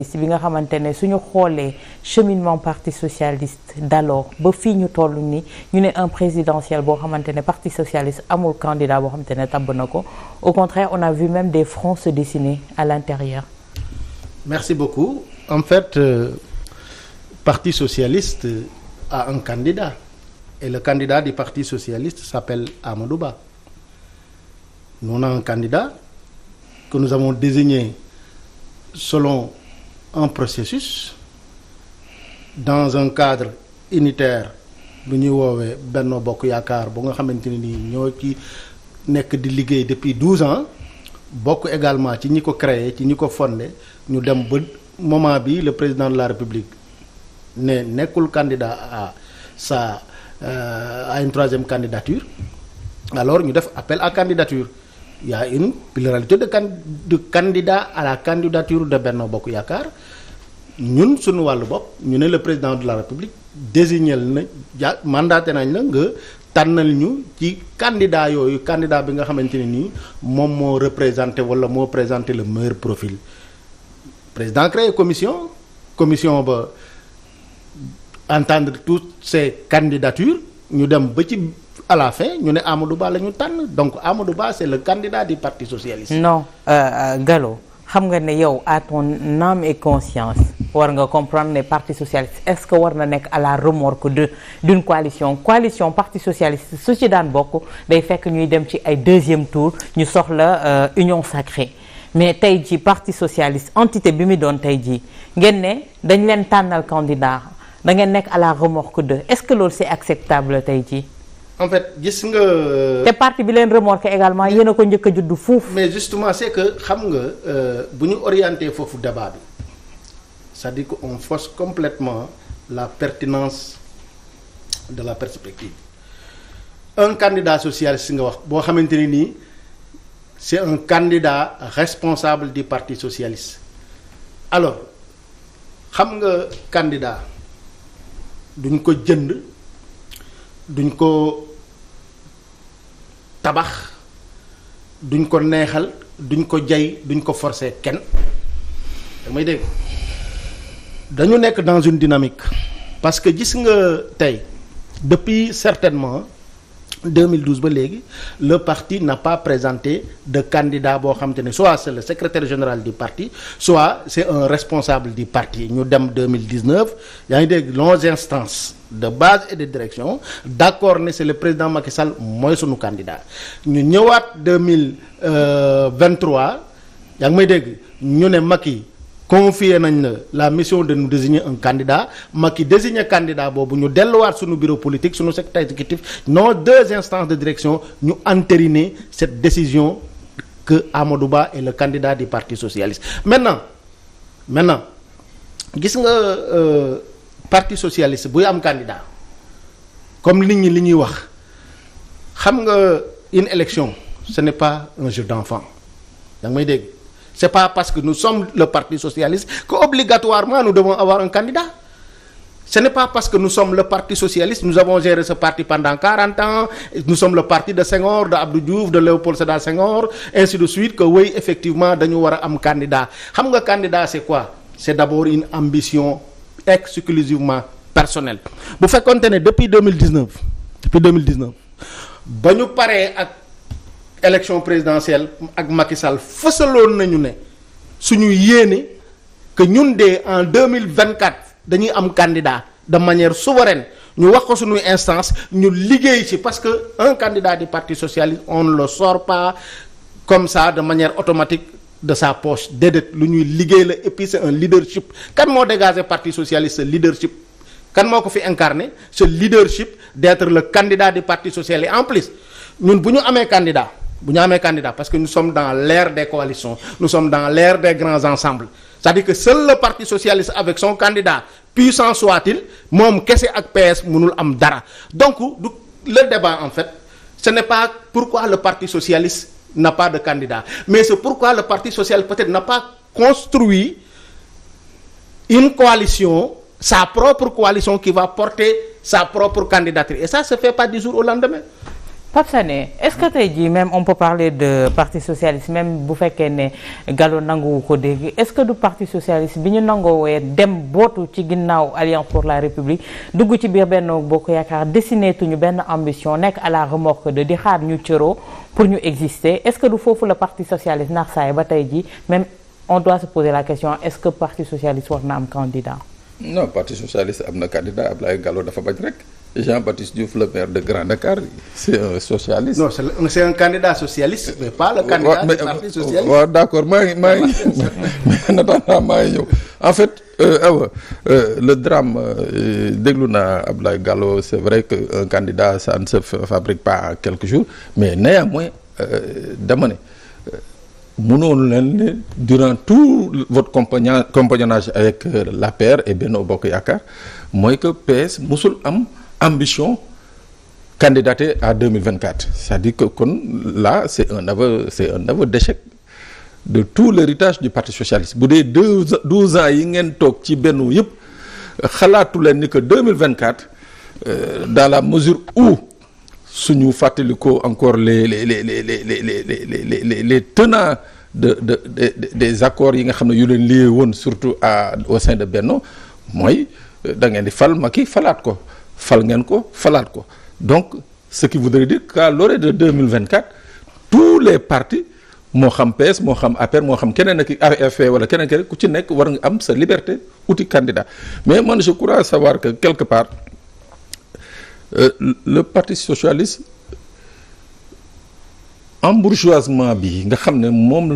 si bi nga xamante ne suñu xoolee cheminement parti socialiste d'alors ba fii ñu toll ni ñu ne un présidentiel boo xamante ne parti socialiste amul candidat boo xamante ne tabb na ko au contraire on a vu même des fronts se dessiner à l'intérieur. Merci beaucoup. En fait, parti socialiste a un candidat et le candidat du parti socialiste s'appelle Amadou Ba. Nous on a un candidat que nous avons désigné selon un processus dans un cadre unitaire bu ñuy woowee Benno Bokk Yaakaar bu nga xamante ne nii ñoo ci nekk di liggéey depuis 12 ans bokk également ci ñi ko créé ci ñi ko fondé ñu dem ba moment bi le président de la République ne nekkul candidat à une troisième candidature alors ñu def appel à candidature. Il y a une pluralité de candidats à la candidature de Benno Bokk Yaakaar ñun suñu wàllu bopp ñu ne le président de la République désigné na mandaté nañ la nga tànnal ñu ci candidat yooyu candidat bi nga xamante ne nii moom moo représenté wala moo présenté le meilleur profil. Président créé commission ba entendre toutes ces candidatures ñu dem ba ci à la fin ñu ne Amadou Ba la ñu tànn donc Amadou Ba c'est le candidat du Parti socialiste. Non Gallo xam nga ne yow à ton âme et conscience war nga comprendre ne Parti socialiste est-ce que war na nekk à la remorque d'une coalition Parti socialiste su ci daan bokk day fekk ñuy dem ci ay deuxième tour ñu soxla union sacrée mais tey ji Parti socialiste entité bi mu doon tey ji ngeen ne dañ leen tànnal candidat da ngeen nekk à la remorque de est-ce que loolu c'est acceptable tey ji. En fait gis nga. te parti bi leen remorqué également yéen a ko njëkk a juddu fuuf. mais justement c'est que xam nga bu ñu orienté foofu débat bi c'est-à-dire que on fausse complètement la pertinence de la perspective. Un candidat socialiste nga wax boo xamante ni nii c'est un candidat responsable du Parti socialiste alors xam nga candidat duñ ko jënd duñ ko. tabax duñ ko neexal duñ ko jay duñ ko forcer kenn damay dégg dañu nekk dans une dynamique parce que gis nga tey depuis certainement 2012 ba léegi le parti n'a pas présenté de candidat boo xamante ne soit c'est le secrétaire général du parti soit c'est un responsable du parti ñu dem 2019 yaa ngi dégg 11 instances de base et de direction d'accord ne c'est le président Macky Sall mooy sunu candidat ñu ñëwaat 2023 yaa ngi may dégg ñu ne Macky confié nañ la mission de nous désigner un candidat Macky désigner candidat boobu ñu delluwaat sunu bureau politique sunu secrétaire exécutif nos 2 instances de direction ñu entériner cette décision que Amadou Ba est le candidat du Parti socialiste maintenant gis nga Parti socialiste buy am candidat comme nit ñi li ñuy wax xam nga une élection ce n'est pas un jeu d'enfant da nga may dégg c'est pas parce que nous sommes le Parti socialiste que obligatoirement nous devons avoir un candidat ce n'est pas parce que nous sommes le Parti socialiste nous avons géré ce parti pendant 40 ans nous sommes le parti de Senghor de Abdou Diouf de Léopold Sédar Senghor ainsi de suite que oui effectivement dañu war a am candidat xam nga candidat c'est quoi c'est d'abord une ambition exclusivement personnel bu fekkonte ne depuis 2019 ba ñu paree ak élection présidentielle ak Macky Sall fësaloon nañu ne suñu yéene que ñun de en 2024 dañuy am candidat de manière souveraine ñu wax ko suñuy instance ñu liggéey ci parce que un candidat du Parti socialiste on ne le sort pas comme ça de manière automatique de sa poche déedéet lu ñuy liggéey la et puis c'est un leadership kan moo dégagé Parti socialiste ce leadership kan moo ko fi incarné ce leadership d'être le candidat du Parti socialiste en plus ñun bu ñu amee candidat parce que nous sommes dans l'ère des coalitions nous sommes dans l'ère des grands ensembles c'est-à-dire que seul le Parti socialiste avec son candidat puissant soit-il moom kese ak PS mënul am dara donc le débat en fait ce n'est pas pourquoi le Parti socialiste n'a pas de candidat mais c'est pourquoi le Parti socialiste peut-être n'a pas construit une coalition sa propre coalition qui va porter sa propre candidature et ça se fait pas du jour au lendemain Pape Sané est-ce que tey jii même on peut parler de parti socialiste même bu fekkee ne Gallo nanguwu ko dégg est-ce que du parti socialiste bi ñu nangoowee dem bootu ci ginnaaw Alliance pour la République dugg ci biir Benno Bokk Yaakaar dessiné tuñu benn ambition nekk à la remorque de di xaar ñu cëroo pour ñu exister est-ce que du foofu le parti socialiste naax saay ba tey jii même on doit se poser la question est-ce que parti socialiste war na am candidat. non parti socialiste am na candidat Abdoulaye Gallo dafa bañ rek. Jean-Baptiste Diouf, le maire de Grand Dakar, c'est un socialiste. Non, c'est un candidat socialiste, mais pas le candidat du parti socialiste. Ouais, d'accord, en fait, le drame, déglu naa Abdoulaye Gallo, c'est vrai qu'un candidat, ça ne se fabrique pas en quelques jours, mais néanmoins, dama ne mënoon leen ne durant tout votre compagnonnage avec l'APR et Benno Bokk Yaakaar mooy que PS musul am ambition candidater à 2024 c'est-à-dire que kon là c'est un aveu d'échec de tout l'héritage du Parti socialiste bu dee 12 ans yi ngeen toog ci Benno yëpp xalaatu leen ni que 2024 dans la mesure où suñu fàttalikoo encore les tenants des accords yi nga xam ne yu leen lié woon surtout au sein de Benno mooy da ngeen di fal Macky falaat ko fal ngeen ko falaat ko donc ce qui voudrait dire qu'à l'orée de 2024 tous les partis moo xam PS moo xam APR moo xam keneen ak AFP wala keneen ku ci nekk war nga am sa liberté outil candidat mais man je crois savoir que quelque part le Parti socialiste embourgeoisement bi nga xam ne moom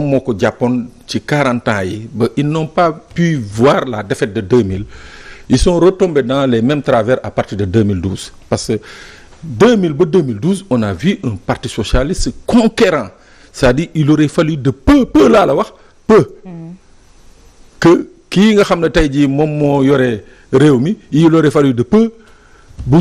moo ko jàppoon ci 40 ans yi ba ils n'ont pas pu voir la défaite de 2000 ils sont retombés dans les mêmes travers à partir de 2012 parce que 2000 ba 2012 on a vu un parti socialiste conquérant c'est-à-dire il aurait fallu de peu laa la wax peu que kii nga xam ne tey jii moom moo yore réew mi il aurait fallu de peu bu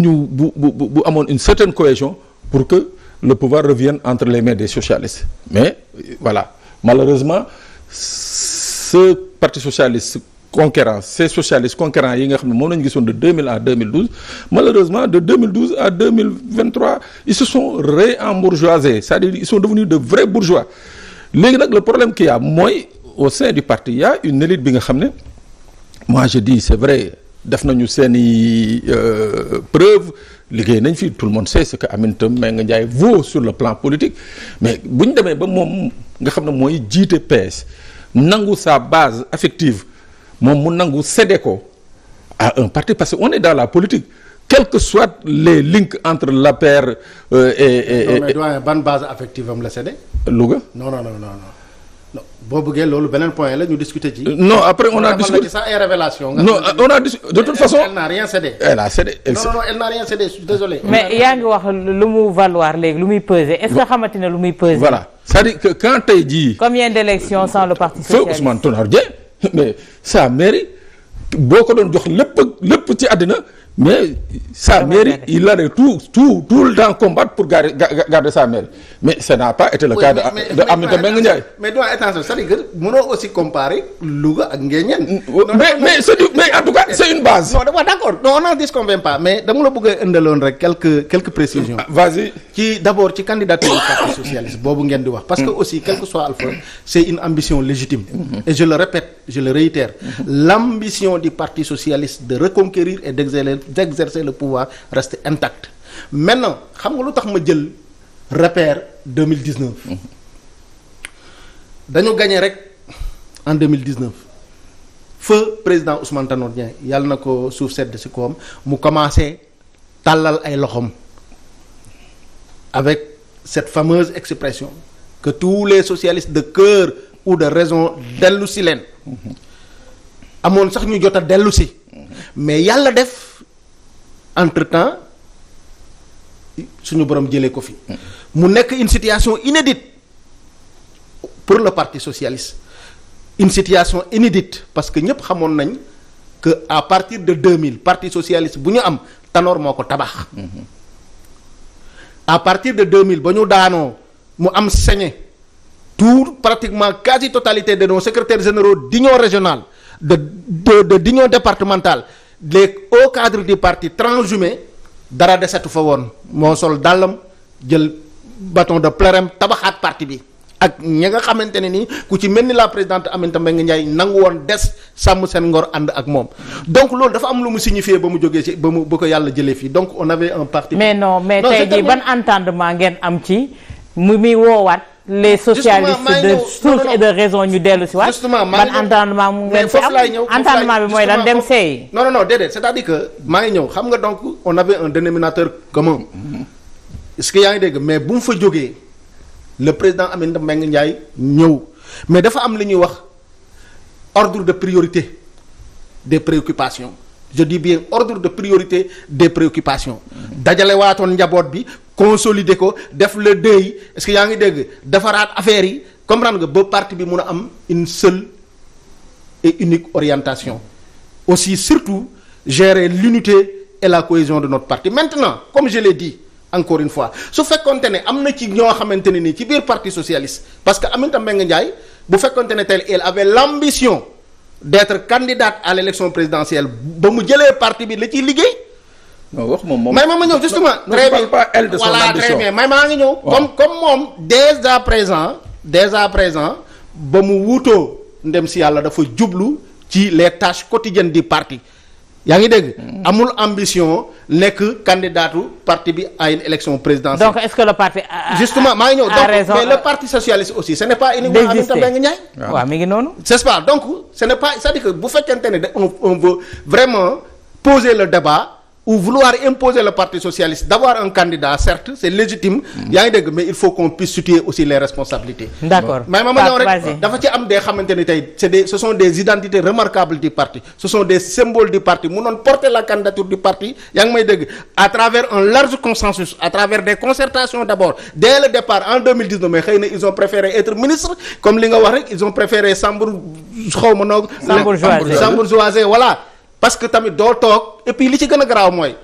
amoon une certaine cohésion pour que le pouvoir revienne entre les mains des socialistes mais voilà malheureusement ce parti socialiste conquérant ces socialistes conquérants yi nga xam ne moom lañu gisoon de 2000 à 2012 malheureusement de 2012 à 2023 ils se sont réembourgeoisés c'est-à-dire ils sont devenus de vrais bourgeois léegi nag le problème qu'il y a mooy au sein du parti il y a une élite bi nga xam ne moi je dis c'est vrai def nañu seeni preuve liggéey nañ fi tout le monde sait ce que Aminata Mbengue Ndiaye vaut sur le plan politique mais bu ñu demee ba moom nga xam ne mooy jiite PS nangu sa base affective moom mu nangu céder ko à un parti parce que on est dans la politique quels que soient les links entre l'APR et non mais doyen ban base affective am la cédé. Louga. non boo bëggee loolu beneen point la ñu discuter ci. non après on a discuté ça ay révélation. non on a discuté de toute façon. elle n'a rien cédé. elle a cédé. non elle n'a rien cédé je suis désolé. mais yaa ngi wax lu mu valoir léegi lu muy peser est-ce que xamante ne lu muy peser. voilà c'est-à-dire que quand tey jii. combien d'élections sans le parti socialiste. feu Ousmane Tanor Dieng mais sa mairie boo ko doon jox lépp ci àddina mais sa mairie il allait tout le temps combattre pour garder sa mairie mais ça n'a pas été le cas de Aminata Mbengue Ndiaye. mais doit attention c'est-à-dire que mënoo aussi comparer Louga ak Nguéniène. mais en tout cas c'est une base. non d'accord non on n'en disconvient pas mais dama la bëgg a indaloon rek quelques précisions. vas-y. d'abord ci candidature du parti socialiste boobu ngeen di wax. parce que aussi quel que soit Alpha c'est une ambition légitime. et je le répète je le réitère. l'ambition du parti socialiste de reconquérir et d'exercer le pouvoir reste intact maintenant xam nga lu tax ma jël repère 2019 dañu gagné rek en 2019 feu président Ousmane Tanor Dieng yàlla na ko suuf sedd ci kawam mu commencé tàllal ay loxoom avec cette fameuse expression que tous les socialistes de cœur ou de raison dellu si leen amoon sax ñu jot a dellu si mais yàlla def entre-temps suñu borom jëlee ko fi mu nekk une situation inédite pour le parti socialiste une situation inédite parce que ñëpp xamoon nañ que à partir de 2000 parti socialiste bu ñu am Tanor moo ko tabax à partir de 2000 ba ñu daanoo mu am saigné tout pratiquement quasi totalité de nos secrétaires généraux d'union régionale de d'union départementale les hauts cadres du parti transhumés dara desetu fa woon moo sol dàllam jël bâton de pèlerin tabaxaat parti bi ak ñi nga xamante ne ni ku ci mel ni la présidente Aminata Mbengue Ndiaye nangu woon des sàmm seen ngor ànd ak moom donc loolu dafa am lu mu signifié ba mu jógee ci ba ko yàlla jëlee fii donc on avait un parti. mais non mais tey jii ban entendement ngeen am ci mu muy woowaat. les socialistes de source et de raison ñu dellu si waat. justement ban entendement mu ngeen fi am entendement bi mooy lan dem seey. non déedéet c'est-à-dire que maa ngi ñëw xam nga donc on avait un dénominateur commun. est-ce que yaa ngi dégg mais bu mu fa jógee le président Aminata Mbengue Ndiaye ñëw mais dafa am li ñuy wax ordre de priorité des préoccupations je dis bien ordre de priorité des préoccupations dajale waatoon njaboot bi. consolider ko def le deuil est-ce que yaa ngi dégg defaraat affaire yi comprendre nga ba parti bi mun a am une seule et unique orientation aussi surtout gérer l'unité et la cohésion de notre parti maintenant comme je l'ai dit encore une fois su fekkonte ne am na ci ñoo xamante ne nii ci biir parti socialiste parce que Aminata Mbengue Ndiaye bu fekkonte ne tey elle avait l'ambition d'être candidate à l'élection présidentielle ba mu jëlee parti bi la ciy liggéey. non wax moom may ma ñëw justement. très bien pas elle de son ambition. Voilà très bien may maa ngi ñëw. comme moom dès à présent ba mu wuutoo ndem si yàlla dafa jublu ci les tâches quotidiennes du parti yaa ngi dégg. amul ambition nekk candidatu parti bi à une élection présidentielle. donc est-ce que le parti a justement maa ngi ñëw donc raison mais le parti socialiste aussi ce n'est pas uniquement Aminata Mbengue Ndiaye. waaw mi ngi noonu. c'est pas donc ce n'est pas c'est-à-dire que bu fekkente ne on veut vraiment poser le débat. ou vouloir imposer le parti socialiste d'avoir un candidat certes c'est légitime. yaa ngi dégg mais il faut qu'on puisse situer aussi les responsabilités. d'accord mais ma ñëw rek dafa ci am des xamante ni tey ce sont des identités remarquables du parti ce sont des symboles du parti mënoon porter la candidature du parti yaa ngi may dégg à travers un large consensus à travers des concertations d'abord dès le départ en 2019 mais xëy na ils ont préféré être ministre comme li nga wax rek ils ont préféré Sambourgeoiser voilà. parce que tamit doo toog et puis li ci gën a garaaw mooy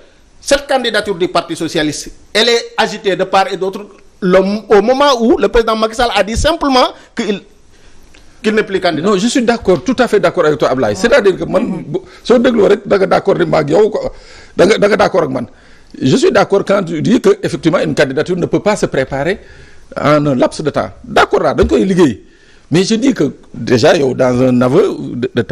cette candidature du parti socialiste elle est agitée de part et d'autre au moment où le président Macky Sall a dit simplement qu'il n'est plus candidat. non je suis d'accord tout à fait d'accord avec toi Ablaye c'est-à-dire que man soo dégloo rek da nga d'accord ni maag yow ko da nga d'accord ak man je suis d'accord quand tu dis que effectivement une candidature ne peut pas se préparer en un laps de temps d'accord dañ koy liggéey mais je dis que déjà yow dans un aveu de